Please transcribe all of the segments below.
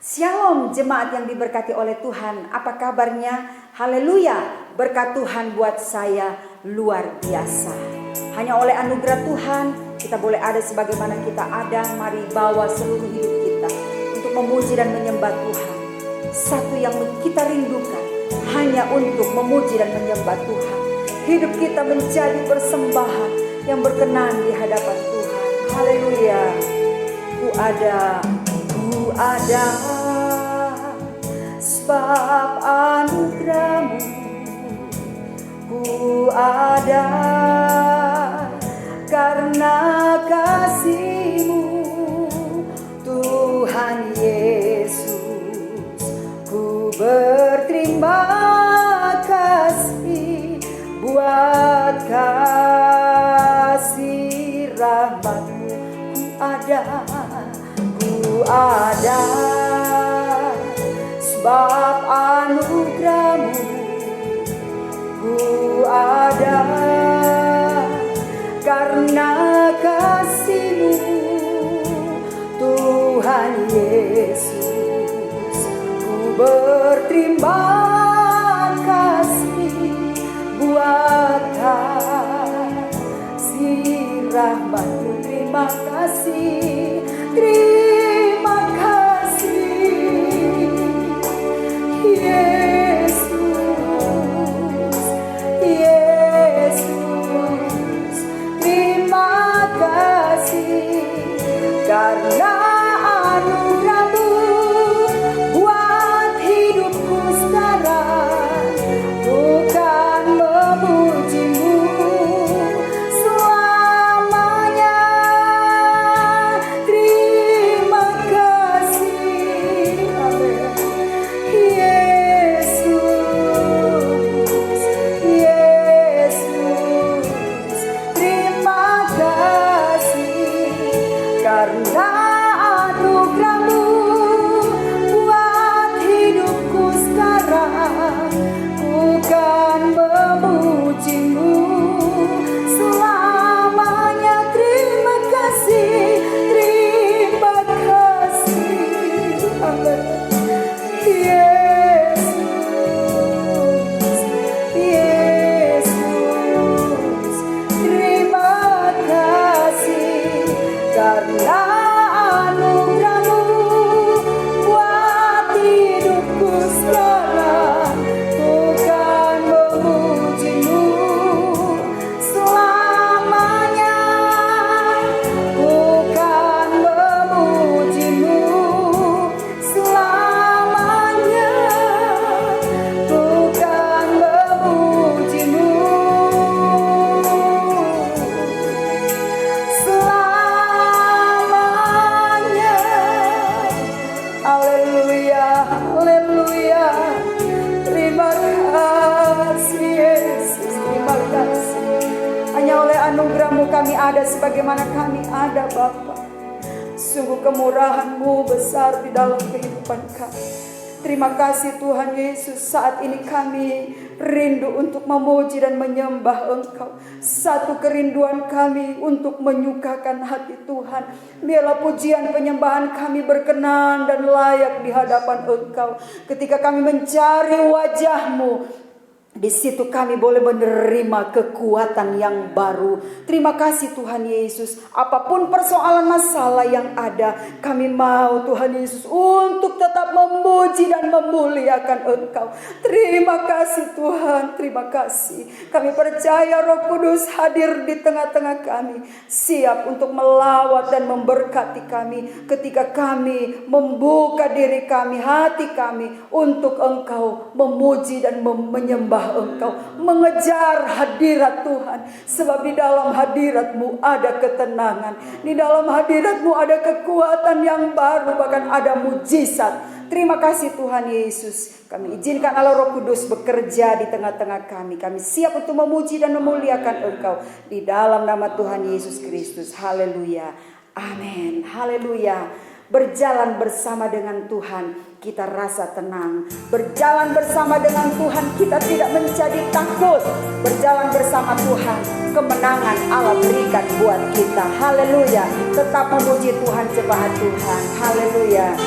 Shalom jemaat yang diberkati oleh Tuhan. Apa kabarnya? Haleluya. Berkat Tuhan buat saya luar biasa. Hanya oleh anugerah Tuhan kita boleh ada sebagaimana kita ada. Mari bawa seluruh hidup kita untuk memuji dan menyembah Tuhan. Satu yang kita rindukan hanya untuk memuji dan menyembah Tuhan. Hidup kita menjadi persembahan yang berkenan di hadapan Tuhan. Haleluya. Ku ada sebab anugerahmu, ku ada karena kasihmu, Tuhan Yesus. Ku berterima kasih buat kasih rahmat-Mu. Ku ada sebab anugerahmu, ku ada karena kasihmu, Tuhan Yesus. Ku berterima kasih buat kasih rahmat-Mu. Terima kasih, terima kasih Yesus, Yesus. Terima kasih karena anugerah-Mu buat hidupku sekarang. Bukan memuji-Mu selamanya. Terima kasih, amin. Yesus, Yesus. Terima kasih karena anugerah-Mu buat hidupku sekarang. Bukan memuji-Mu selamanya. Terima kasih, terima kasih, amin. Yesus, Yesus. Terima kasih karena anugerah-Mu buat hidupku sekarang. Bukan memuji-Mu selamanya. Bukan memuji-Mu selamanya. Bukan memuji-Mu selamanya. Haleluya, haleluya. Terima kasih Yesus, terima kasih. Hanya oleh anugerah-Mu kami ada sebagaimana kami ada, Bapa. Sungguh kemurahan-Mu besar di dalam kehidupan kami. Terima kasih Tuhan Yesus. Saat ini kami rindu untuk memuji dan menyembah Engkau. Satu kerinduan kami untuk menyukakan hati Tuhan. Biarlah pujian penyembahan kami berkenan dan layak di hadapan Engkau. Ketika kami mencari wajah-Mu, di situ kami boleh menerima kekuatan yang baru. Terima kasih Tuhan Yesus. Apapun persoalan masalah yang ada, kami mau Tuhan Yesus untuk tetap memuji dan memuliakan Engkau. Terima kasih Tuhan, terima kasih. Kami percaya Roh Kudus hadir di tengah-tengah kami, siap untuk melawat dan memberkati kami ketika kami membuka diri kami, hati kami untuk Engkau, memuji dan menyembah Engkau, mengejar hadirat Tuhan. Sebab di dalam hadirat-Mu ada ketenangan, di dalam hadirat-Mu ada kekuatan yang baru, bahkan ada mujizat. Terima kasih Tuhan Yesus. Kami izinkan Allah Roh Kudus bekerja di tengah-tengah kami. Kami siap untuk memuji dan memuliakan Engkau di dalam nama Tuhan Yesus Kristus. Haleluya, amin, haleluya. Berjalan bersama dengan Tuhan kita rasa tenang. Berjalan bersama dengan Tuhan kita tidak menjadi takut. Berjalan bersama Tuhan, kemenangan Allah berikan buat kita. Haleluya. Tetap memuji Tuhan, jemaat Tuhan. Haleluya.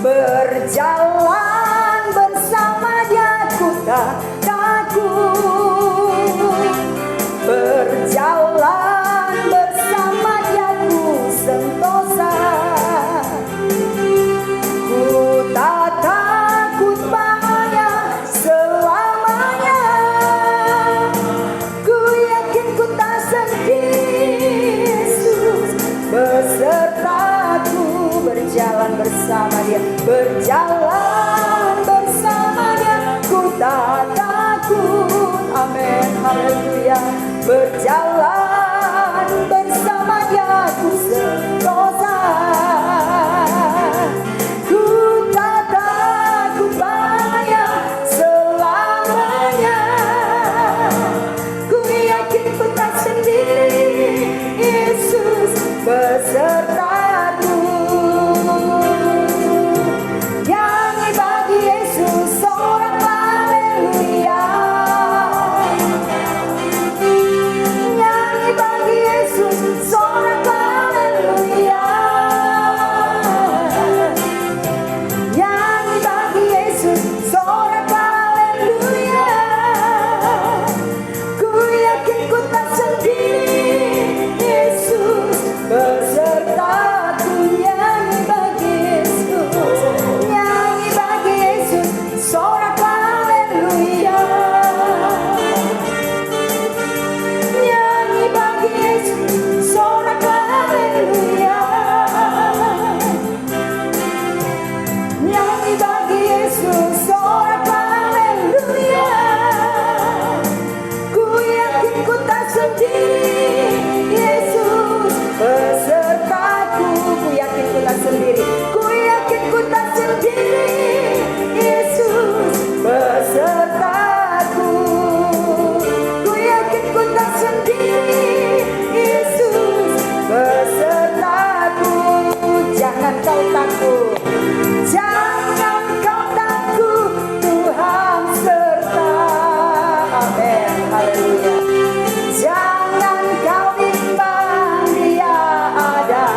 berjalan bersama Dia ku tak takut, berjalan bersama Dia ku sentosa, ku tak takut bahaya selamanya, ku yakin ku tak sendiri, Yesus besertaku, berjalan bersama Dia, berjalan bersama Dia, ku tak takut, amin, haleluya, berjalan bersama Dia ku sentosa, ku tak takut bahaya selamanya, ku yakin ku tak sendiri, Yesus besertaku. Nyanyi bagi Yesus sorak haleluya, nyanyi bagi Yesus sorak haleluya, nyanyi bagi Yesus sorak haleluya, ku yakin ku tak sendiri, Yesus besertaku. Nyanyi bagi Yesus, nyanyi bagi Yesus sorak haleluya, nyanyi bagi Yesus sorak haleluya, nyanyi bagi Yesus sorak haleluya, ku yakin ku tak sendiri, Yesus besertaku, ku yakin ku tak sendiri, ku yakin ku tak sendiri, Yesus besertaku, ku yakin ku tak sendiri, Yesus besertaku. Jangan kau takut, jangan kau takut, Tuhan serta, amin, haleluya. Jangan kau bimbang, Dia ada,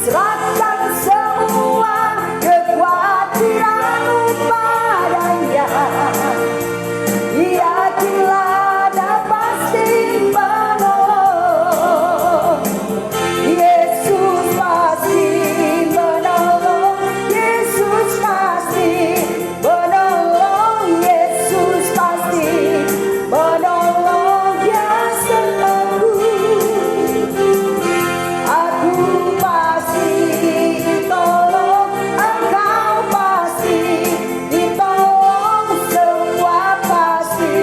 serahkan semua kekhawatiranmu padanya, yakinlah Dia pasti menolong, Yesus pasti menolong, Yesus pasti menolong, Yesus pasti menolong, Dia sertaku, aku pasti ditolong, engkau pasti ditolong, semua pasti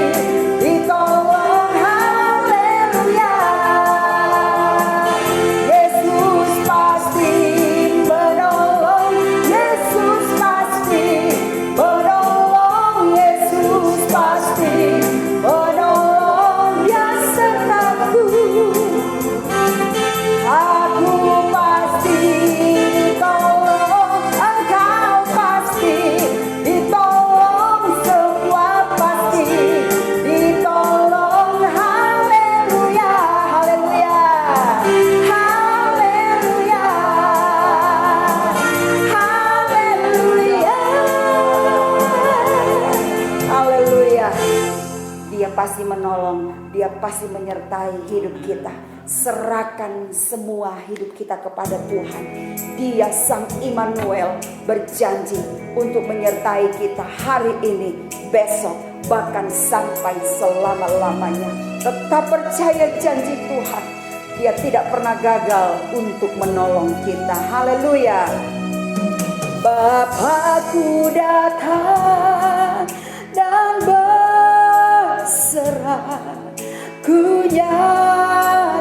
ditolong, haleluya, Yesus pasti menolong, Yesus pasti menolong, Yesus pasti menolong, Dia sertaku, aku pasti ditolong, engkau pasti ditolong, semua pasti ditolong, haleluya, haleluya, haleluya, haleluya, haleluya. Dia pasti menolong, Dia pasti menyertai hidup kita. Serahkan semua hidup kita kepada Tuhan. Dia Sang Immanuel berjanji untuk menyertai kita hari ini, besok, bahkan sampai selama-lamanya. Tetap percaya janji Tuhan. Dia tidak pernah gagal untuk menolong kita. Haleluya. Bapakku datang dan berserah, ku nyatakan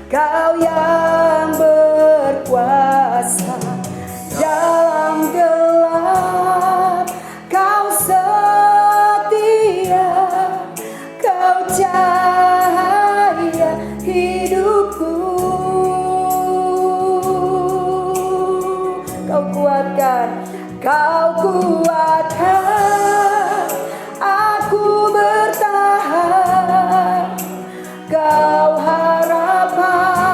Kau yang berkuasa dalam gelap, Kau setia, Kau cahaya hidupku, Kau kuatkan, Kau kuatkan aku bertahan, Kau harapan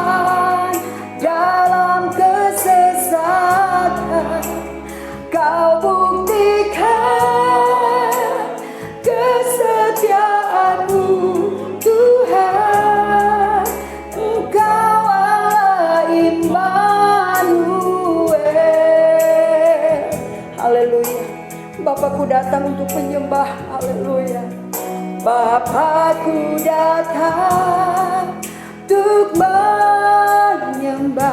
Bapakku datang untuk menyembah,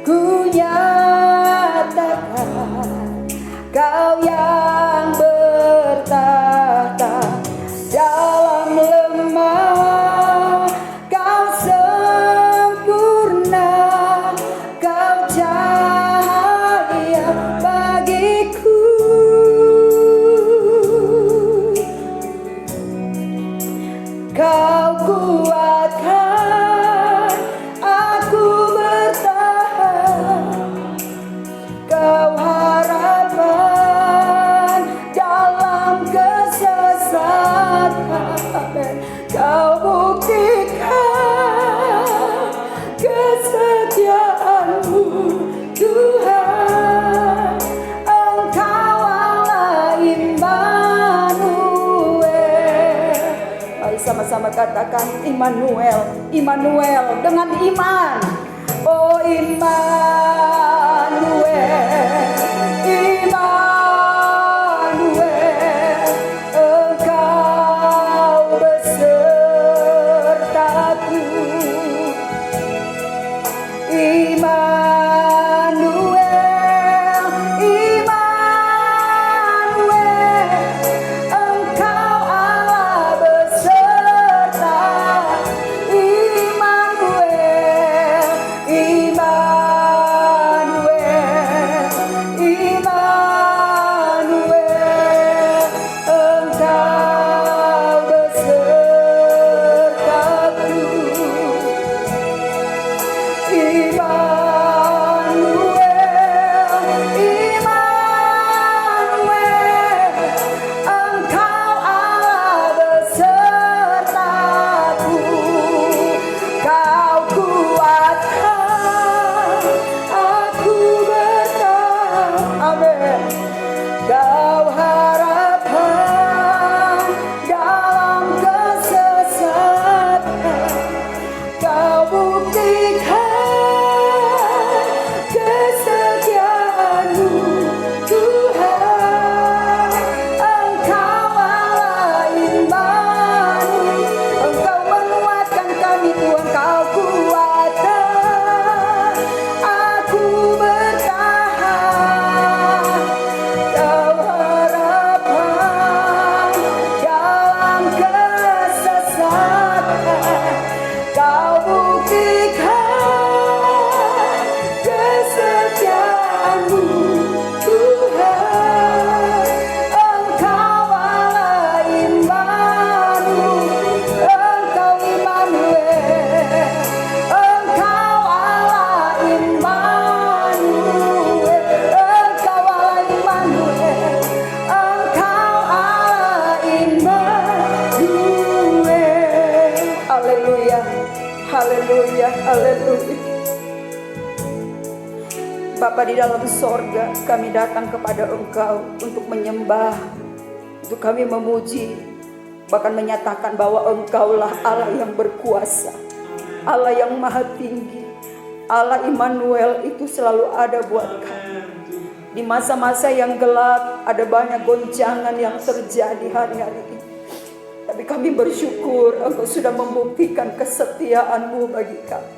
ku nyatakan Kau yang bertahta dalam lemah, Kau sempurna, Kau cahaya bagiku. Kau kuatkan aku bertahan, Kau harapan dalam kesesatan, Kau buktikan kesetiaan-Mu Tuhan. Engkau Allah Immanuel. Mari sama-sama katakan Immanuel, Immanuel dengan iman. Oh Immanuel, Immanuel, Engkau besertaku. Immanuel, Immanuel, Engkau Allah beserta. Immanuel, Immanuel, Immanuel, Engkau besertaku. Immanuel, Immanuel, Engkau Allah besertaku. Kau kuatkan aku bertahan. Amin. Kau harapan dalam kesesatan, Kau buktikan kesetiaan-Mu Tuhan. Engkau Allah Immanuel, Engkau menguatkan kami Tuhan. Kau kuatkan aku bertahan, Kau harapan dalam kesesatan, Kau buktikan kesetiaan-Mu Tuhan. Engkau Allah Immanuel, Engkau Immanuel, Engkau Allah Immanuel, Engkau Allah Immanuel, Engkau Allah Immanuel. Haleluya, haleluya, haleluya. Bapa di dalam sorga, kami datang kepada Engkau untuk menyembah, untuk kami memuji, bahkan menyatakan bahwa Engkaulah Allah yang berkuasa, Allah yang maha tinggi. Allah Immanuel itu selalu ada buat kami. Di masa-masa yang gelap, ada banyak goncangan yang terjadi hari-hari ini. Tapi kami bersyukur Engkau sudah membuktikan kesetiaan-Mu bagi kami.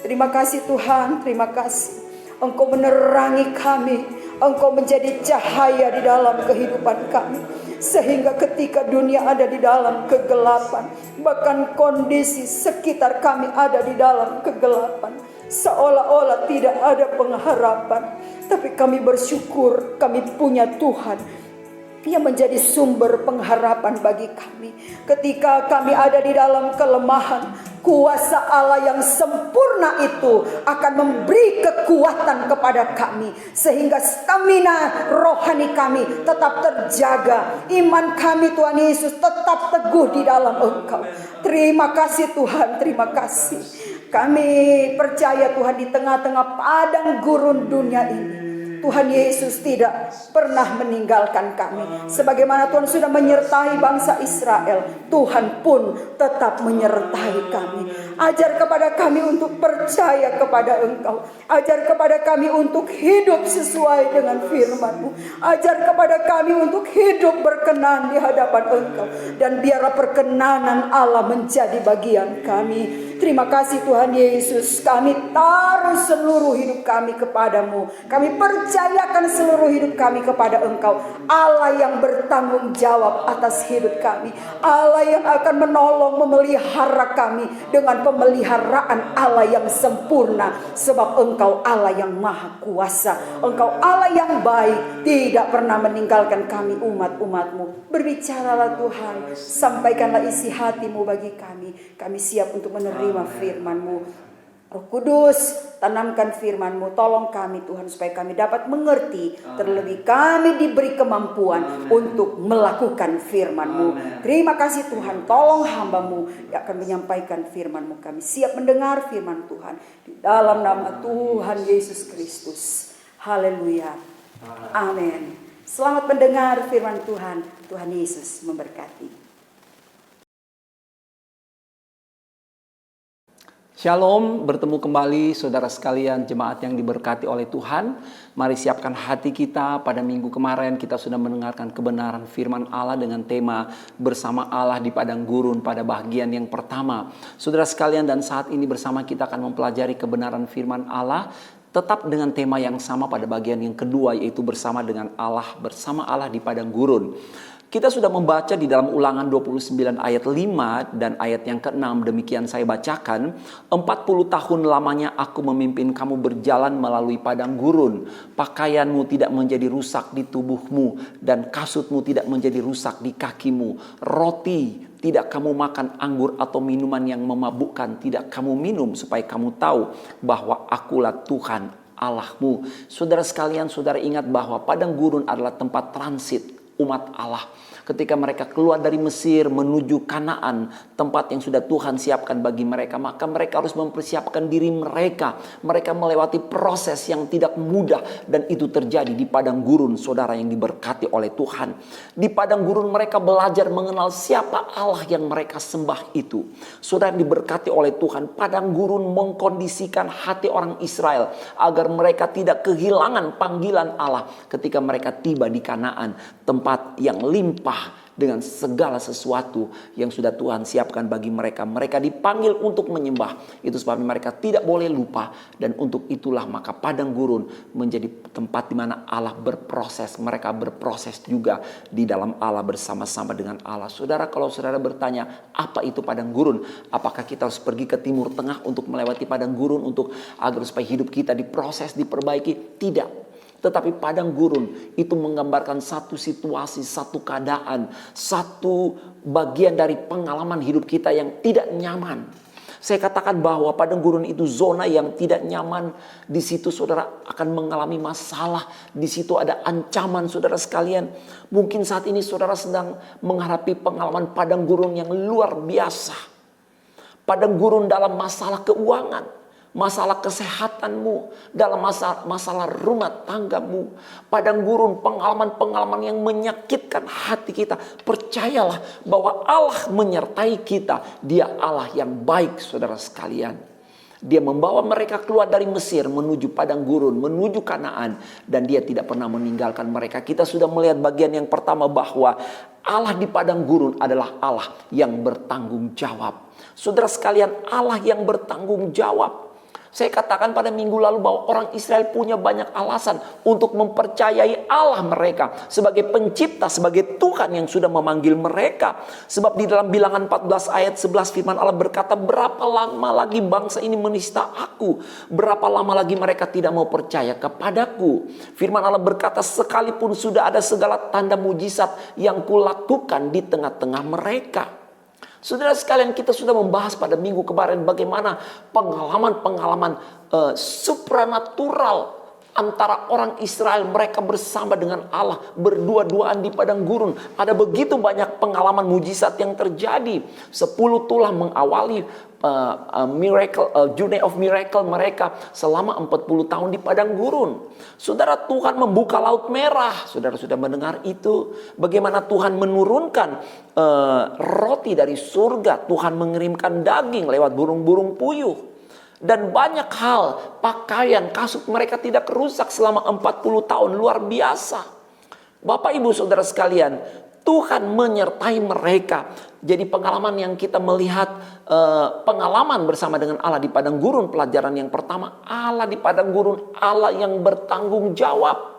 Terima kasih Tuhan, terima kasih. Engkau menerangi kami, Engkau menjadi cahaya di dalam kehidupan kami. Sehingga ketika dunia ada di dalam kegelapan, bahkan kondisi sekitar kami ada di dalam kegelapan, seolah-olah tidak ada pengharapan. Tapi kami bersyukur kami punya Tuhan yang menjadi sumber pengharapan bagi kami. Ketika kami ada di dalam kelemahan, kuasa Allah yang sempurna itu akan memberi kekuatan kepada kami, sehingga stamina rohani kami tetap terjaga. Iman kami Tuhan Yesus tetap teguh di dalam Engkau. Terima kasih Tuhan, terima kasih. Kami percaya Tuhan, di tengah-tengah padang gurun dunia ini, Tuhan Yesus tidak pernah meninggalkan kami. Sebagaimana Tuhan sudah menyertai bangsa Israel, Tuhan pun tetap menyertai kami. Ajar kepada kami untuk percaya kepada Engkau. Ajar kepada kami untuk hidup sesuai dengan firman-Mu. Ajar kepada kami untuk hidup berkenan di hadapan Engkau. Dan biarlah perkenanan Allah menjadi bagian kami. Terima kasih Tuhan Yesus. Kami taruh seluruh hidup kami kepadamu. Kami percayakan seluruh hidup kami kepada Engkau. Allah yang bertanggung jawab atas hidup kami. Allah yang akan menolong memelihara kami dengan pemeliharaan Allah yang sempurna. Sebab Engkau Allah yang maha kuasa. Engkau Allah yang baik. Tidak pernah meninggalkan kami umat-umat-Mu. Berbicaralah Tuhan. Sampaikanlah isi hati-Mu bagi kami. Kami siap untuk menerima firman-Mu. Roh Kudus, tanamkan firman-Mu. Tolong kami Tuhan supaya kami dapat mengerti. Terlebih kami diberi kemampuan untuk melakukan firman-Mu. Terima kasih Tuhan. Tolong hamba-Mu yang akan menyampaikan firman-Mu. Kami siap mendengar firman Tuhan. Di dalam nama Tuhan Yesus Kristus. Haleluya. Amin. Selamat mendengar firman Tuhan. Tuhan Yesus memberkati. Shalom, bertemu kembali saudara sekalian jemaat yang diberkati oleh Tuhan. Mari siapkan hati kita. Pada minggu kemarin kita sudah mendengarkan kebenaran firman Allah dengan tema bersama Allah di padang gurun pada bagian yang pertama. Saudara sekalian, dan saat ini bersama kita akan mempelajari kebenaran firman Allah tetap dengan tema yang sama pada bagian yang kedua, yaitu bersama Allah di padang gurun. Kita sudah membaca di dalam Ulangan 29 ayat 5 dan ayat yang ke-6. Demikian saya bacakan. 40 tahun lamanya aku memimpin kamu berjalan melalui padang gurun. Pakaianmu tidak menjadi rusak di tubuhmu dan kasutmu tidak menjadi rusak di kakimu. Roti tidak kamu makan, anggur atau minuman yang memabukkan tidak kamu minum, supaya kamu tahu bahwa akulah Tuhan Allahmu. Saudara sekalian, saudara ingat bahwa padang gurun adalah tempat transit umat Allah. Ketika mereka keluar dari Mesir menuju Kanaan, tempat yang sudah Tuhan siapkan bagi mereka, maka mereka harus mempersiapkan diri mereka. Mereka melewati proses yang tidak mudah, dan itu terjadi di padang gurun, saudara yang diberkati oleh Tuhan. Di padang gurun mereka belajar mengenal siapa Allah yang mereka sembah itu. Saudara yang diberkati oleh Tuhan, padang gurun mengkondisikan hati orang Israel agar mereka tidak kehilangan panggilan Allah ketika mereka tiba di Kanaan, tempat yang limpah dengan segala sesuatu yang sudah Tuhan siapkan bagi mereka. Mereka dipanggil untuk menyembah. Itu sebabnya mereka tidak boleh lupa. Dan untuk itulah maka padang gurun menjadi tempat di mana Allah berproses. Mereka berproses juga di dalam Allah, bersama-sama dengan Allah. Saudara, kalau saudara bertanya, apa itu padang gurun? Apakah kita harus pergi ke Timur Tengah untuk melewati padang gurun agar supaya hidup kita diproses, diperbaiki? Tidak. Tetapi padang gurun itu menggambarkan satu situasi, satu keadaan, satu bagian dari pengalaman hidup kita yang tidak nyaman. Saya katakan bahwa padang gurun itu zona yang tidak nyaman. Di situ saudara akan mengalami masalah. Di situ ada ancaman, saudara sekalian. Mungkin saat ini saudara sedang menghadapi pengalaman padang gurun yang luar biasa. Padang gurun dalam masalah keuangan, masalah kesehatanmu, dalam masalah rumah tanggamu. Padang gurun pengalaman-pengalaman yang menyakitkan hati kita. Percayalah bahwa Allah menyertai kita. Dia Allah yang baik, saudara sekalian. Dia membawa mereka keluar dari Mesir menuju padang gurun, menuju Kanaan, dan dia tidak pernah meninggalkan mereka. Kita sudah melihat bagian yang pertama bahwa Allah di padang gurun adalah Allah yang bertanggung jawab. Saudara sekalian, Allah yang bertanggung jawab. Saya katakan pada minggu lalu bahwa orang Israel punya banyak alasan untuk mempercayai Allah mereka sebagai pencipta, sebagai Tuhan yang sudah memanggil mereka. Sebab di dalam Bilangan 14 ayat 11 firman Allah berkata, berapa lama lagi bangsa ini menista aku? Berapa lama lagi mereka tidak mau percaya kepadaku? Firman Allah berkata, sekalipun sudah ada segala tanda mujizat yang kulakukan di tengah-tengah mereka. Saudara sekalian, kita sudah membahas pada minggu kemarin bagaimana pengalaman-pengalaman supranatural antara orang Israel, mereka bersama dengan Allah, berdua-duaan di padang gurun. Ada begitu banyak pengalaman mujizat yang terjadi. 10 tulah mengawali journey of miracle mereka selama 40 tahun di padang gurun. Saudara, Tuhan membuka Laut Merah. Saudara sudah mendengar itu. Bagaimana Tuhan menurunkan roti dari surga. Tuhan mengirimkan daging lewat burung-burung puyuh. Dan banyak hal, pakaian, kasut mereka tidak rusak selama 40 tahun. Luar biasa. Bapak ibu saudara sekalian, Tuhan menyertai mereka. Jadi pengalaman yang kita melihat, pengalaman bersama dengan Allah di padang gurun. Pelajaran yang pertama, Allah di padang gurun, Allah yang bertanggung jawab.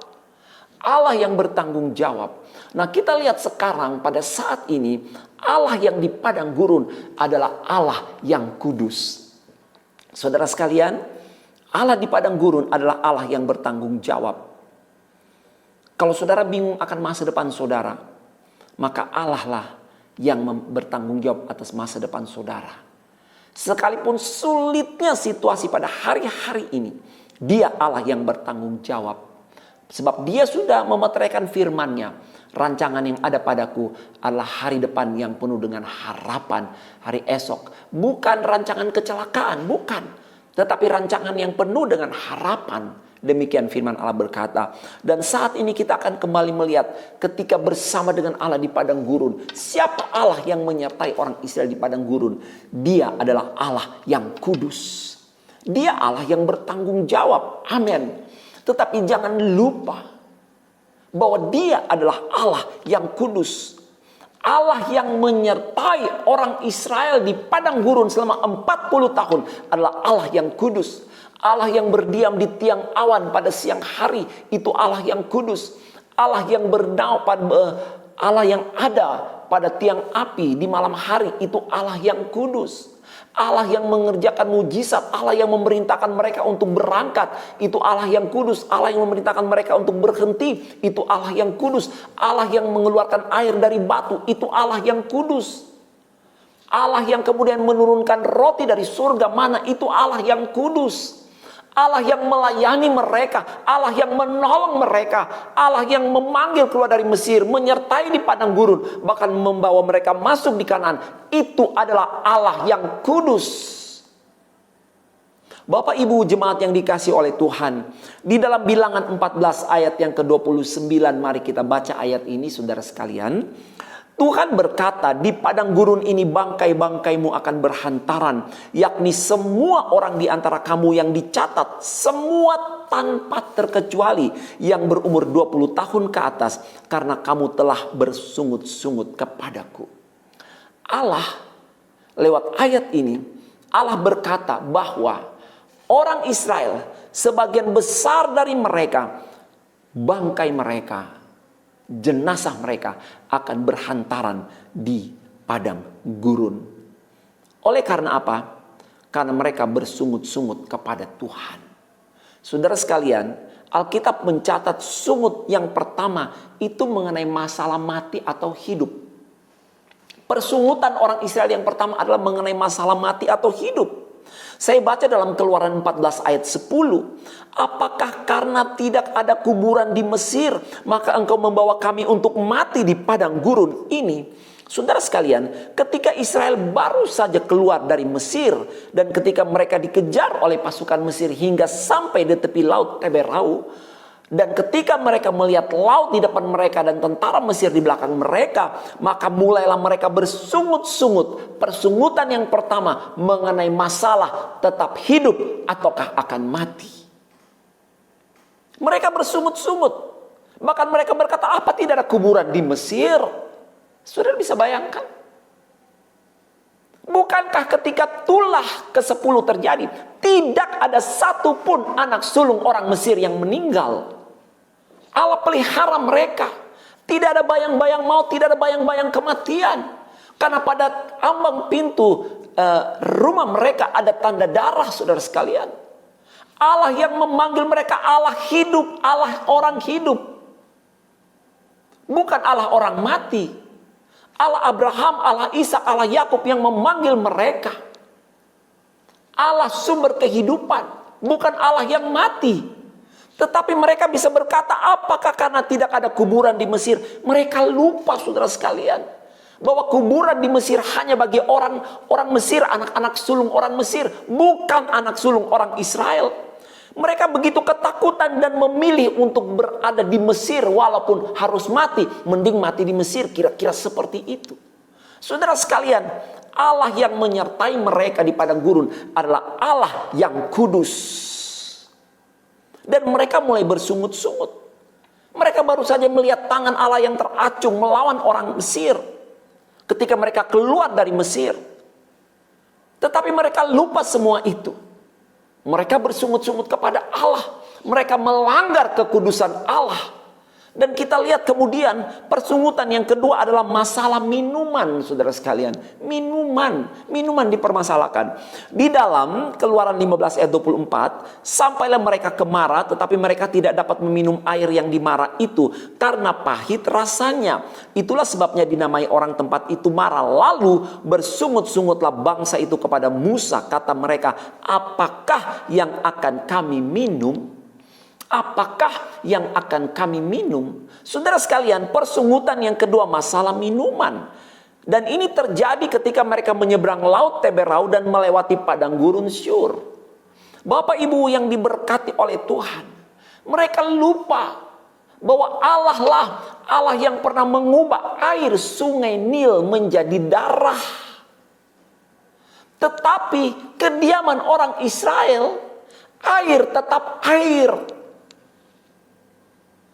Allah yang bertanggung jawab. Nah, kita lihat sekarang pada saat ini, Allah yang di padang gurun adalah Allah yang kudus. Saudara sekalian, Allah di padang gurun adalah Allah yang bertanggung jawab. Kalau saudara bingung akan masa depan saudara, maka Allah lah yang bertanggung jawab atas masa depan saudara. Sekalipun sulitnya situasi pada hari-hari ini, Dia Allah yang bertanggung jawab. Sebab Dia sudah memeteraikan firman-Nya. Rancangan yang ada padaku adalah hari depan yang penuh dengan harapan. Hari esok. Bukan rancangan kecelakaan, bukan. Tetapi rancangan yang penuh dengan harapan. Demikian firman Allah berkata. Dan saat ini kita akan kembali melihat ketika bersama dengan Allah di padang gurun. Siapa Allah yang menyertai orang Israel di padang gurun? Dia adalah Allah yang kudus. Dia Allah yang bertanggung jawab. Amin. Tetapi jangan lupa bahwa Dia adalah Allah yang kudus. Allah yang menyertai orang Israel di padang gurun selama 40 tahun adalah Allah yang kudus. Allah yang berdiam di tiang awan pada siang hari, itu Allah yang kudus. Allah yang Allah yang ada pada tiang api di malam hari, itu Allah yang kudus. Allah yang mengerjakan mujizat, Allah yang memerintahkan mereka untuk berangkat, itu Allah yang kudus. Allah yang memerintahkan mereka untuk berhenti, itu Allah yang kudus. Allah yang mengeluarkan air dari batu, itu Allah yang kudus. Allah yang kemudian menurunkan roti dari surga mana, itu Allah yang kudus. Allah yang melayani mereka, Allah yang menolong mereka, Allah yang memanggil keluar dari Mesir, menyertai di padang gurun, bahkan membawa mereka masuk di Kanaan. Itu adalah Allah yang kudus. Bapak ibu jemaat yang dikasihi oleh Tuhan, di dalam Bilangan 14 ayat yang ke-29, mari kita baca ayat ini saudara sekalian. Tuhan berkata, di padang gurun ini bangkai-bangkaimu akan berhantaran, yakni semua orang di antara kamu yang dicatat, semua tanpa terkecuali yang berumur 20 tahun ke atas, karena kamu telah bersungut-sungut kepadaku. Allah lewat ayat ini, Allah berkata bahwa orang Israel, sebagian besar dari mereka, bangkai mereka, jenazah mereka akan berhantaran di padang gurun. Oleh karena apa? Karena mereka bersungut-sungut kepada Tuhan. Saudara sekalian, Alkitab mencatat sungut yang pertama itu mengenai masalah mati atau hidup. Persungutan orang Israel yang pertama adalah mengenai masalah mati atau hidup. Saya baca dalam Keluaran 14 ayat 10. Apakah karena tidak ada kuburan di Mesir, maka engkau membawa kami untuk mati di padang gurun ini? Saudara sekalian, ketika Israel baru saja keluar dari Mesir, dan ketika mereka dikejar oleh pasukan Mesir hingga sampai di tepi laut Teberau, dan ketika mereka melihat laut di depan mereka dan tentara Mesir di belakang mereka, maka mulailah mereka bersungut-sungut. Persungutan yang pertama mengenai masalah tetap hidup ataukah akan mati. Mereka bersungut-sungut. Bahkan mereka berkata, apa tidak ada kuburan di Mesir? Saudara bisa bayangkan? Bukankah ketika tulah ke-10 terjadi, tidak ada satupun anak sulung orang Mesir yang meninggal? Allah pelihara mereka. Tidak ada bayang-bayang maut, tidak ada bayang-bayang kematian. Karena pada ambang pintu rumah mereka ada tanda darah, saudara sekalian. Allah yang memanggil mereka Allah hidup, Allah orang hidup. Bukan Allah orang mati. Allah Abraham, Allah Ishak, Allah Yakub yang memanggil mereka. Allah sumber kehidupan, bukan Allah yang mati. Tetapi mereka bisa berkata, apakah karena tidak ada kuburan di Mesir? Mereka lupa, saudara sekalian, bahwa kuburan di Mesir hanya bagi orang Mesir, anak-anak sulung orang Mesir, bukan anak sulung orang Israel. Mereka begitu ketakutan dan memilih untuk berada di Mesir walaupun harus mati. Mending mati di Mesir, kira-kira seperti itu. Saudara sekalian, Allah yang menyertai mereka di padang gurun adalah Allah yang kudus. Dan mereka mulai bersungut-sungut. Mereka baru saja melihat tangan Allah yang teracung melawan orang Mesir ketika mereka keluar dari Mesir. Tetapi mereka lupa semua itu. Mereka bersungut-sungut kepada Allah. Mereka melanggar kekudusan Allah. Dan kita lihat kemudian persungutan yang kedua adalah masalah minuman, saudara sekalian. Minuman dipermasalahkan. Di dalam Keluaran 15 ayat 24, sampailah mereka ke Mara, tetapi mereka tidak dapat meminum air yang di Mara itu karena pahit rasanya. Itulah sebabnya dinamai orang tempat itu Mara. Lalu bersungut-sungutlah bangsa itu kepada Musa, kata mereka, apakah yang akan kami minum? Apakah yang akan kami minum? Saudara sekalian, persungutan yang kedua masalah minuman. Dan ini terjadi ketika mereka menyeberang laut Teberau dan melewati padang gurun Syur. Bapak Ibu yang diberkati oleh Tuhan, mereka lupa bahwa Allah lah Allah yang pernah mengubah air sungai Nil menjadi darah. Tetapi kediaman orang Israel, air tetap air.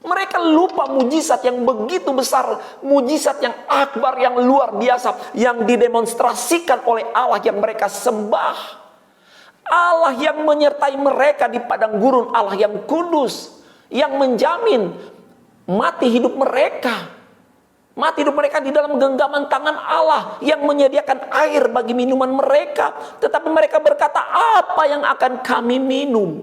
Mereka lupa mujizat yang begitu besar, mujizat yang akbar, yang luar biasa, yang didemonstrasikan oleh Allah yang mereka sembah. Allah yang menyertai mereka di padang gurun, Allah yang kudus, yang menjamin mati hidup mereka. Mati hidup mereka di dalam genggaman tangan Allah yang menyediakan air bagi minuman mereka. Tetapi mereka berkata, apa yang akan kami minum?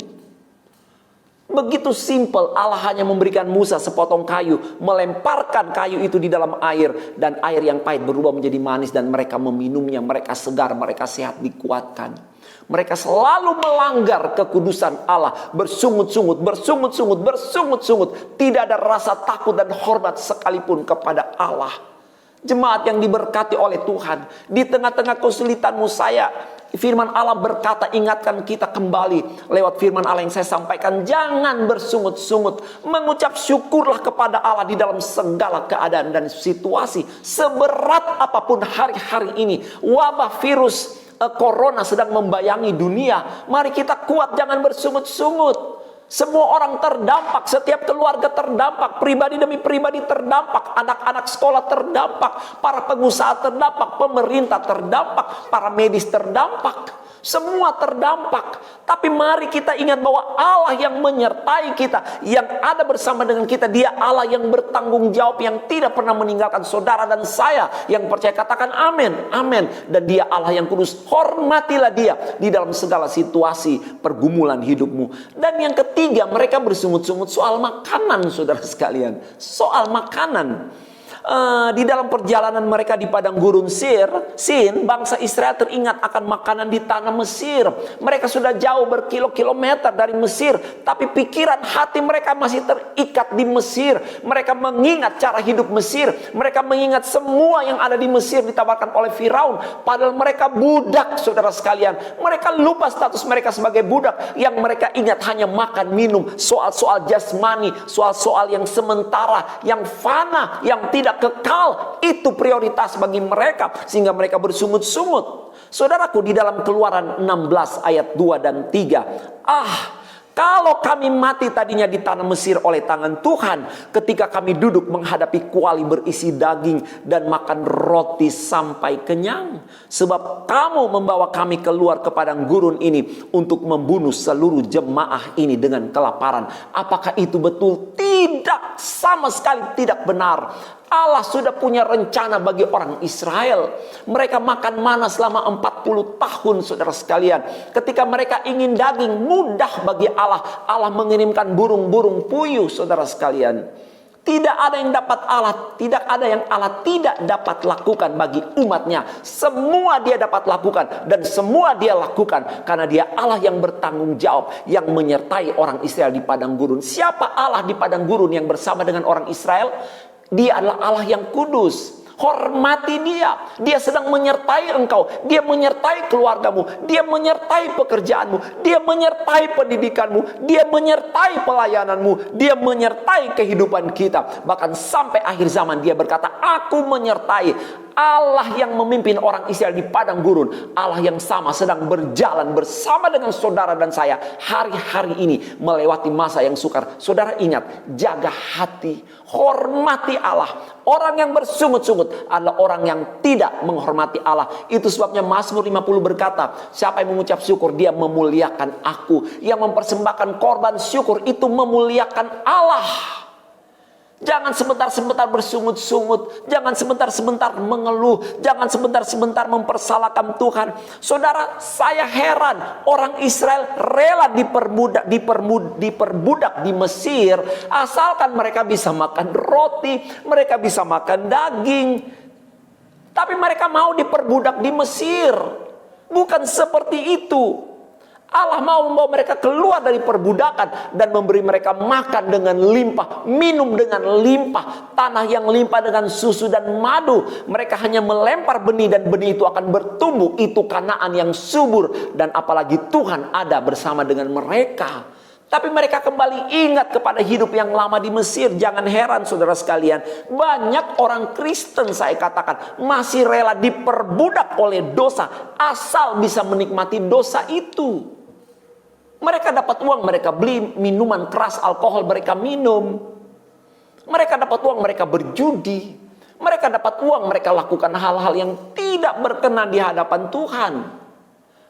Begitu simpel, Allah hanya memberikan Musa sepotong kayu, melemparkan kayu itu di dalam air, dan air yang pahit berubah menjadi manis, dan mereka meminumnya. Mereka segar, mereka sehat, dikuatkan. Mereka selalu melanggar kekudusan Allah, bersungut-sungut, tidak ada rasa takut dan hormat sekalipun kepada Allah. Jemaat yang diberkati oleh Tuhan, di tengah-tengah kesulitanmu, firman Allah berkata, ingatkan kita kembali lewat firman Allah yang saya sampaikan. Jangan bersungut-sungut. Mengucap syukurlah kepada Allah di dalam segala keadaan dan situasi. Seberat apapun hari-hari ini, wabah virus corona sedang membayangi dunia. Mari kita kuat, jangan bersungut-sungut. Semua orang terdampak, setiap keluarga terdampak, pribadi demi pribadi terdampak, anak-anak sekolah terdampak, para pengusaha terdampak, pemerintah terdampak, para medis terdampak, semua terdampak. Tapi mari kita ingat bahwa Allah yang menyertai kita, yang ada bersama dengan kita, Dia Allah yang bertanggung jawab, yang tidak pernah meninggalkan saudara dan saya. Yang percaya katakan amin, amin. Dan Dia Allah yang kudus, hormatilah Dia di dalam segala situasi pergumulan hidupmu. Dan yang ketiga, mereka bersungut-sungut soal makanan, saudara sekalian. Soal makanan. Di dalam perjalanan mereka di padang gurun Sin, bangsa Israel teringat akan makanan di tanah Mesir. Mereka sudah jauh berkilo-kilometer dari Mesir, tapi pikiran hati mereka masih terikat di Mesir. Mereka mengingat cara hidup Mesir. Mereka mengingat semua yang ada di Mesir ditawarkan oleh Firaun. Padahal mereka budak, saudara sekalian. Mereka lupa status mereka sebagai budak. Yang mereka ingat hanya makan, minum, soal-soal jasmani, soal-soal yang sementara, yang fana, yang tidak kekal. Itu prioritas bagi mereka, sehingga mereka bersungut-sungut. Saudaraku, di dalam Keluaran 16 ayat 2 dan 3, kalau kami mati tadinya di tanah Mesir oleh tangan Tuhan, ketika kami duduk menghadapi kuali berisi daging dan makan roti sampai kenyang. Sebab kamu membawa kami keluar ke padang gurun ini untuk membunuh seluruh jemaah ini dengan kelaparan. Apakah itu betul? Tidak, sama sekali tidak benar. Allah sudah punya rencana bagi orang Israel. Mereka makan mana selama 40 tahun, saudara sekalian. Ketika mereka ingin daging, mudah bagi Allah. Allah mengirimkan burung-burung puyuh, saudara sekalian. Tidak ada yang dapat Allah, tidak ada yang Allah tidak dapat lakukan bagi umatnya. Semua dia dapat lakukan dan semua dia lakukan karena dia Allah yang bertanggung jawab, yang menyertai orang Israel di padang gurun. Siapa Allah di padang gurun yang bersama dengan orang Israel? Dia adalah Allah yang kudus. Hormati dia. Dia sedang menyertai engkau. Dia menyertai keluargamu. Dia menyertai pekerjaanmu. Dia menyertai pendidikanmu. Dia menyertai pelayananmu. Dia menyertai kehidupan kita. Bahkan sampai akhir zaman dia berkata, aku menyertai. Allah yang memimpin orang Israel di padang gurun, Allah yang sama sedang berjalan bersama dengan saudara dan saya hari-hari ini melewati masa yang sukar. Saudara ingat, jaga hati, hormati Allah. Orang yang bersungut-sungut adalah orang yang tidak menghormati Allah. Itu sebabnya Mazmur 50 berkata, siapa yang mengucap syukur, dia memuliakan aku. Yang mempersembahkan korban syukur itu memuliakan Allah. Jangan sebentar-sebentar bersungut-sungut. Jangan sebentar-sebentar mengeluh. Jangan sebentar-sebentar mempersalahkan Tuhan. Saudara, saya heran. Orang Israel rela diperbudak di Mesir. Asalkan mereka bisa makan roti. Mereka bisa makan daging. Tapi mereka mau diperbudak di Mesir. Bukan seperti itu. Allah mau membawa mereka keluar dari perbudakan dan memberi mereka makan dengan limpah, minum dengan limpah, tanah yang limpah dengan susu dan madu. Mereka hanya melempar benih dan benih itu akan bertumbuh. Itu Kanaan yang subur, dan apalagi Tuhan ada bersama dengan mereka. Tapi mereka kembali ingat kepada hidup yang lama di Mesir. Jangan heran saudara sekalian, banyak orang Kristen saya katakan masih rela diperbudak oleh dosa asal bisa menikmati dosa itu. Mereka dapat uang, mereka beli minuman keras, alkohol mereka minum. Mereka dapat uang, mereka berjudi. Mereka dapat uang, mereka lakukan hal-hal yang tidak berkenan di hadapan Tuhan.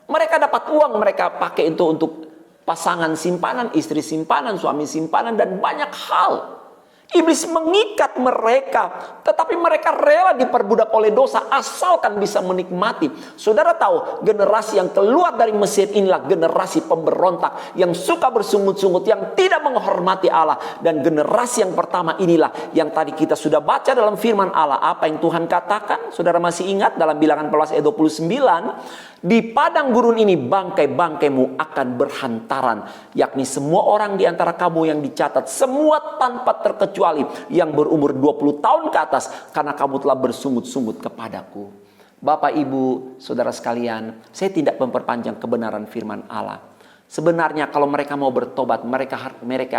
Mereka dapat uang, mereka pakai itu untuk pasangan simpanan, istri simpanan, suami simpanan, dan banyak hal. Iblis mengikat mereka, tetapi mereka rela diperbudak oleh dosa asalkan bisa menikmati. Saudara tahu, generasi yang keluar dari Mesir inilah generasi pemberontak yang suka bersungut-sungut, yang tidak menghormati Allah. Dan generasi yang pertama inilah yang tadi kita sudah baca dalam firman Allah. Apa yang Tuhan katakan? Saudara masih ingat dalam Bilangan 14 ayat 29? Di padang gurun ini bangkai-bangkaimu akan berhantaran, yakni semua orang di antara kamu yang dicatat, semua tanpa terkecuali yang berumur 20 tahun ke atas, karena kamu telah bersungut-sungut kepadaku. Bapak, Ibu, saudara sekalian, saya tidak memperpanjang kebenaran firman Allah. Sebenarnya kalau mereka mau bertobat, mereka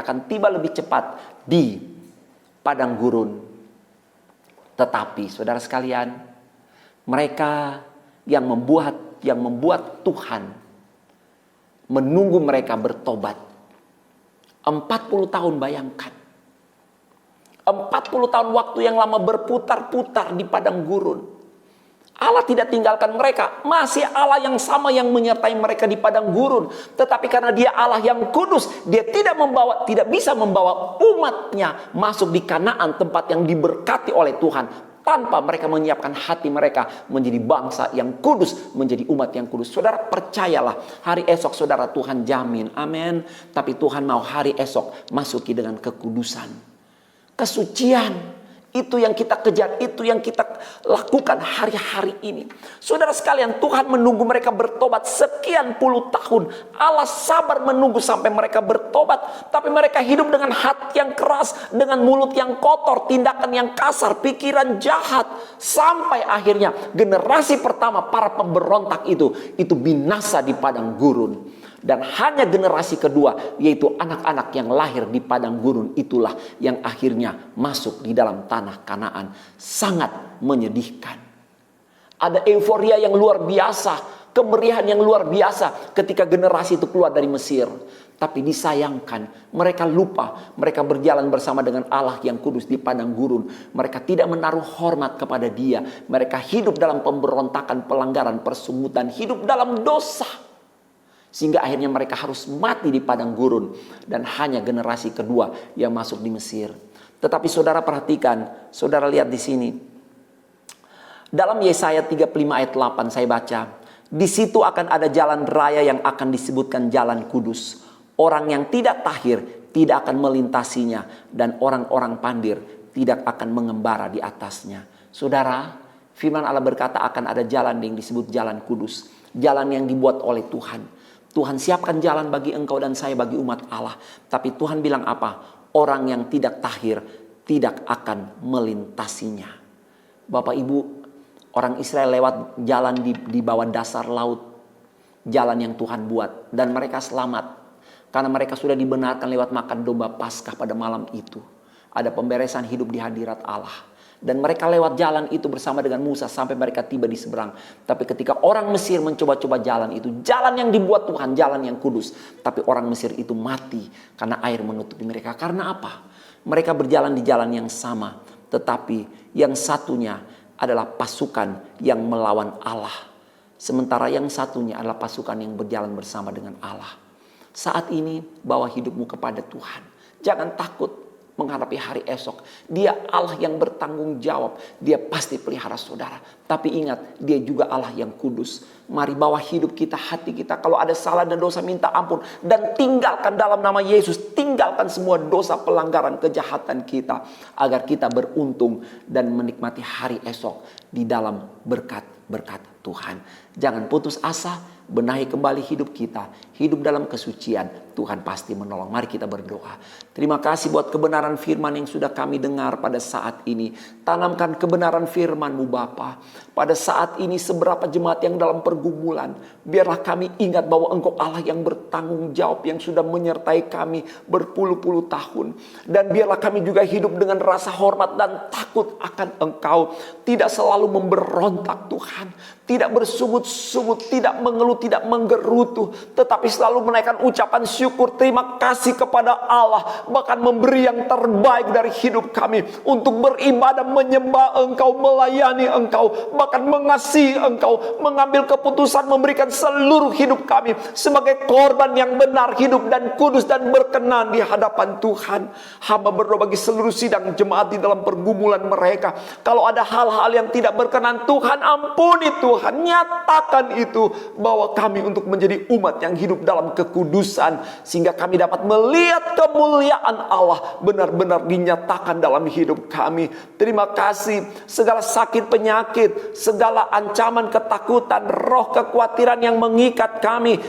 akan tiba lebih cepat di padang gurun. Tetapi saudara sekalian, mereka yang membuat Tuhan menunggu mereka bertobat 40 tahun, bayangkan 40 tahun waktu yang lama berputar-putar di padang gurun. Allah tidak tinggalkan mereka. Masih Allah yang sama yang menyertai mereka di padang gurun. Tetapi karena dia Allah yang kudus, dia tidak bisa membawa umatnya masuk di Kanaan, tempat yang diberkati oleh Tuhan, tanpa mereka menyiapkan hati mereka menjadi bangsa yang kudus, menjadi umat yang kudus. Saudara, percayalah, hari esok saudara Tuhan jamin, amin. Tapi Tuhan mau hari esok masuki dengan kekudusan, kesucian. Itu yang kita kejar, itu yang kita lakukan hari-hari ini. Saudara sekalian, Tuhan menunggu mereka bertobat sekian puluh tahun. Allah sabar menunggu sampai mereka bertobat. Tapi mereka hidup dengan hati yang keras, dengan mulut yang kotor, tindakan yang kasar, pikiran jahat. Sampai akhirnya generasi pertama para pemberontak itu binasa di padang gurun. Dan hanya generasi kedua, yaitu anak-anak yang lahir di padang gurun, itulah yang akhirnya masuk di dalam tanah Kanaan. Sangat menyedihkan. Ada euforia yang luar biasa, kemeriahan yang luar biasa ketika generasi itu keluar dari Mesir. Tapi disayangkan, mereka lupa, mereka berjalan bersama dengan Allah yang kudus di padang gurun. Mereka tidak menaruh hormat kepada Dia. Mereka hidup dalam pemberontakan, pelanggaran, persungutan, hidup dalam dosa. Sehingga akhirnya mereka harus mati di padang gurun. Dan hanya generasi kedua yang masuk di Mesir. Tetapi saudara perhatikan, saudara lihat di sini. Dalam Yesaya 35 ayat 8 saya baca. Di situ akan ada jalan raya yang akan disebutkan jalan kudus. Orang yang tidak tahir tidak akan melintasinya, dan orang-orang pandir tidak akan mengembara di atasnya. Saudara, firman Allah berkata akan ada jalan yang disebut jalan kudus. Jalan yang dibuat oleh Tuhan. Tuhan siapkan jalan bagi engkau dan saya, bagi umat Allah. Tapi Tuhan bilang apa? Orang yang tidak tahir tidak akan melintasinya. Bapak Ibu, orang Israel lewat jalan di bawah dasar laut. Jalan yang Tuhan buat. Dan mereka selamat. Karena mereka sudah dibenarkan lewat makan domba Paskah pada malam itu. Ada pemberesan hidup di hadirat Allah. Dan mereka lewat jalan itu bersama dengan Musa sampai mereka tiba di seberang. Tapi ketika orang Mesir mencoba-coba jalan itu, jalan yang dibuat Tuhan, jalan yang kudus. Tapi orang Mesir itu mati karena air menutupi mereka. Karena apa? Mereka berjalan di jalan yang sama. Tetapi yang satunya adalah pasukan yang melawan Allah. Sementara yang satunya adalah pasukan yang berjalan bersama dengan Allah. Saat ini bawa hidupmu kepada Tuhan. Jangan takut menghadapi hari esok. Dia Allah yang bertanggung jawab. Dia pasti pelihara saudara. Tapi ingat, dia juga Allah yang kudus. Mari bawa hidup kita, hati kita. Kalau ada salah dan dosa, minta ampun. Dan tinggalkan dalam nama Yesus. Tinggalkan semua dosa, pelanggaran, kejahatan kita. Agar kita beruntung dan menikmati hari esok di dalam berkat-berkat Tuhan. Jangan putus asa. Benahi kembali hidup kita. Hidup dalam kesucian. Tuhan pasti menolong. Mari kita berdoa. Terima kasih buat kebenaran firman yang sudah kami dengar pada saat ini. Tanamkan kebenaran firman-Mu Bapa. Pada saat ini seberapa jemaat yang dalam pergumulan. Biarlah kami ingat bahwa Engkau Allah yang bertanggung jawab. Yang sudah menyertai kami berpuluh-puluh tahun. Dan biarlah kami juga hidup dengan rasa hormat dan takut akan Engkau. Tidak selalu memberontak Tuhan. Tidak bersungut-sungut, tidak mengeluh, tidak menggerutu. Tetapi selalu menaikkan ucapan syukur, terima kasih kepada Allah. Bahkan memberi yang terbaik dari hidup kami. Untuk beribadah, menyembah Engkau, melayani Engkau. Bahkan mengasihi Engkau. Mengambil keputusan memberikan seluruh hidup kami. Sebagai korban yang benar, hidup dan kudus dan berkenan di hadapan Tuhan. Hamba berdoa bagi seluruh sidang jemaat di dalam pergumulan mereka. Kalau ada hal-hal yang tidak berkenan, Tuhan ampuni Tuhan, nyatakan itu bahwa kami untuk menjadi umat yang hidup dalam kekudusan sehingga kami dapat melihat kemuliaan Allah benar-benar dinyatakan dalam hidup kami. Terima kasih segala sakit penyakit, segala ancaman ketakutan, roh kekhawatiran yang mengikat kami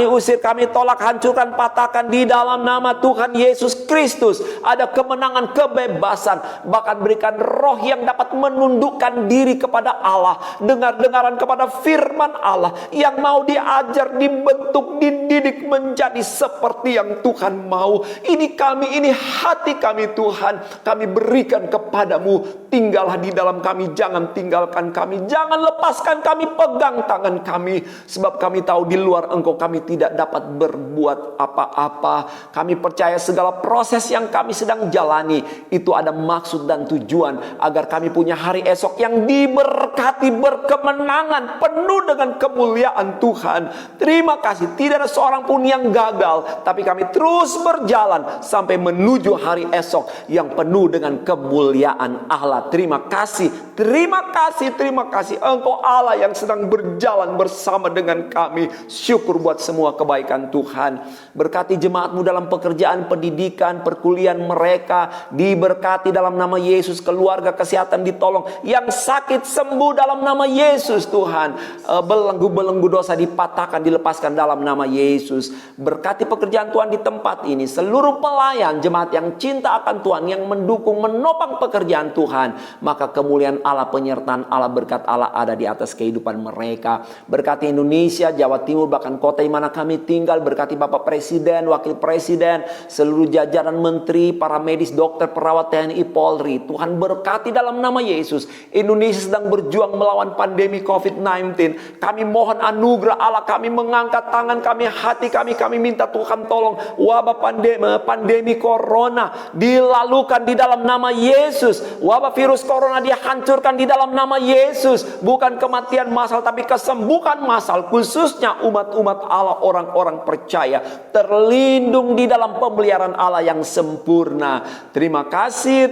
usir, kami tolak, hancurkan, patahkan di dalam nama Tuhan Yesus Kristus. Ada kemenangan, kebebasan, bahkan berikan roh yang dapat menundukkan diri kepada Allah, dengar-dengaran kepada firman Allah yang mau diajar, dibentuk, dididik menjadi seperti yang Tuhan mau. Ini kami, ini hati kami Tuhan, kami berikan kepadamu. Tinggallah di dalam kami, jangan tinggalkan kami, jangan lepaskan kami, pegang tangan kami, sebab kami tahu di luar Engkau kami tidak dapat berbuat apa-apa. Kami percaya segala proses yang kami sedang jalani itu ada maksud dan tujuan agar kami punya hari esok yang diberkati, berkemenangan, penuh dengan kemuliaan Tuhan. Terima kasih, tidak ada seorang pun yang gagal, tapi kami terus berjalan sampai menuju hari esok yang penuh dengan kemuliaan Allah. Terima kasih, terima kasih, terima kasih. Engkau Allah yang sedang berjalan bersama dengan kami. Syukur buat semua kebaikan Tuhan. Berkati jemaat-Mu dalam pekerjaan, pendidikan, perkuliahan mereka. Diberkati dalam nama Yesus. Keluarga, kesehatan ditolong. Yang sakit sembuh dalam nama Yesus Tuhan. Belenggu-belenggu dosa dipatahkan, dilepaskan dalam nama Yesus. Berkati pekerjaan Tuhan di tempat ini. Seluruh pelayan, jemaat yang cinta akan Tuhan, yang mendukung, menopang pekerjaan Tuhan. Maka kemuliaan Allah, penyertaan Allah, berkat Allah ada di atas kehidupan mereka. Berkati Indonesia, Jawa Timur, bahkan kota di mana kami tinggal. Berkati Bapak Presiden, Wakil Presiden, seluruh jajaran menteri, para medis, dokter, perawat TNI, Polri. Tuhan berkati dalam nama Yesus. Indonesia sedang berjuang melawan pandemi COVID-19. Kami mohon anugerah Allah, kami mengangkat tangan kami, hati kami minta Tuhan tolong wabah pandemi corona dilalukan di dalam nama Yesus. Wabah virus corona dihancurkan di dalam nama Yesus. Bukan kematian massal, tapi kesembuhan massal, khususnya umat-umat Allah, orang-orang percaya terlindung di dalam pemeliharaan Allah yang sempurna. Terima kasih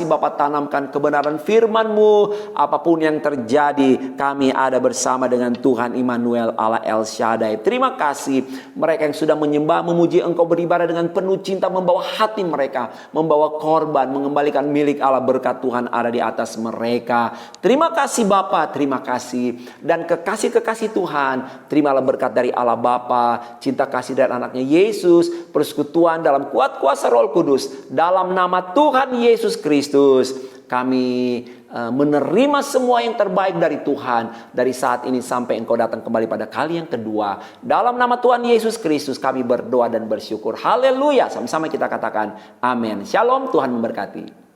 Bapak, tanamkan kebenaran firman-Mu. Apapun yang terjadi, kami ada bersama bersama dengan Tuhan Immanuel Allah El Shaddai. Terima kasih mereka yang sudah menyembah, memuji Engkau, beribadah dengan penuh cinta, membawa hati mereka, membawa korban, mengembalikan milik Allah. Berkat Tuhan ada di atas mereka. Terima kasih Bapa, terima kasih. Dan kekasih-kekasih Tuhan, terimalah berkat dari Allah Bapa, cinta kasih dari anaknya Yesus, persekutuan dalam kuat kuasa Roh Kudus. Dalam nama Tuhan Yesus Kristus, kami menerima semua yang terbaik dari Tuhan, dari saat ini sampai Engkau datang kembali pada kali yang kedua. Dalam nama Tuhan Yesus Kristus kami berdoa dan bersyukur. Haleluya. Sama-sama kita katakan amin. Shalom, Tuhan memberkati.